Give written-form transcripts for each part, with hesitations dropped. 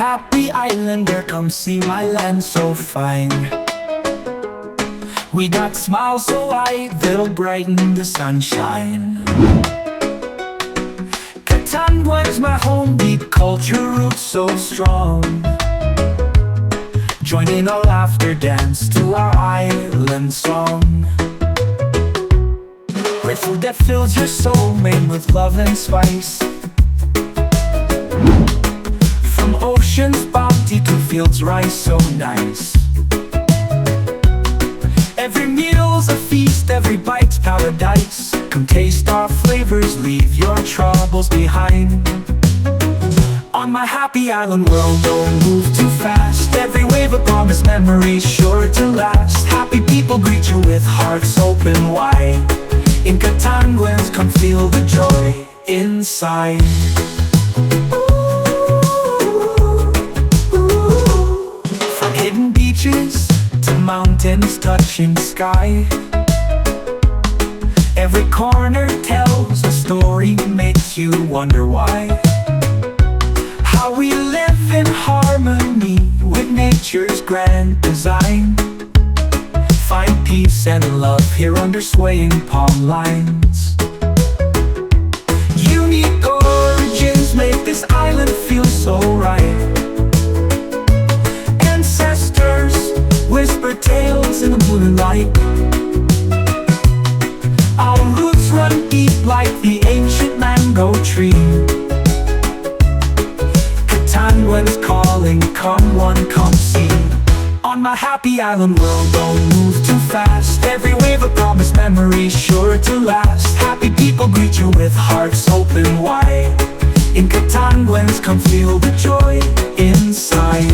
happy islander, come see my land so fine. We got smiles so wide that'll brighten the sunshine. Katandwa's my home, deep culture roots so strong. Join in a laughter dance to our island song. Great food that fills your soul, made with love and spice. From ocean's bounty to fields rice so nice. Every meal's a feast, every bite's paradise. Come taste our flavors, leave your troubles behind. On my happy island world, don't move too fast. Every wave a promise, memories sure to last. Happy people greet you with hearts open wide. In Katandwa's, come feel the joy inside. From hidden beaches to mountains touching sky, every corner tells a story, makes you wonder why. How we live in harmony with nature's grand design. Find peace and love here under swaying palm lines. Unique origins make this island feel so right. Ancestors whisper tales in the moonlight. Our roots run deep like the ancient mango tree. Katandwa's calling, come one, come see. On my happy island world, don't move too fast. Every wave a promise, memories sure to last. Happy people greet you with hearts open wide. In Katandwa's, come feel the joy inside.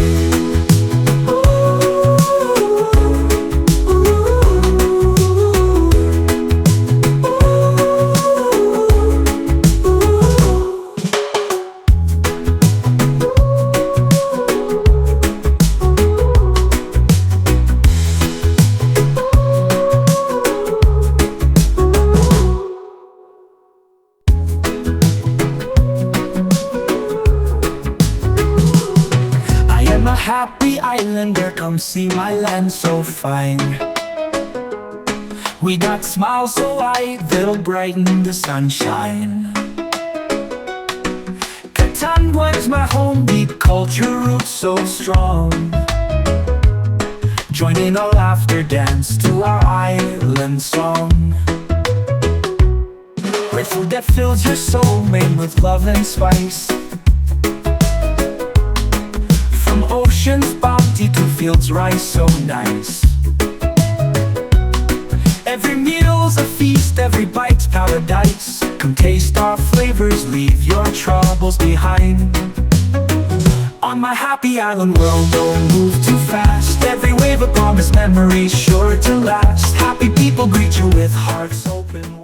Happy islander, come see my land so fine. We got smiles so wide that'll brighten the sunshine. Katandwa's my home, deep culture roots so strong. Join in a laughter dance to our island song. Great food that fills your soul, made with love and spice. From ocean's bounty to fields rice so nice. Every meal's a feast, every bite's paradise. Come taste our flavors, leave your troubles behind. On my happy island world, don't move too fast. Every wave a promise, memories sure to last. Happy people greet you with hearts open wide.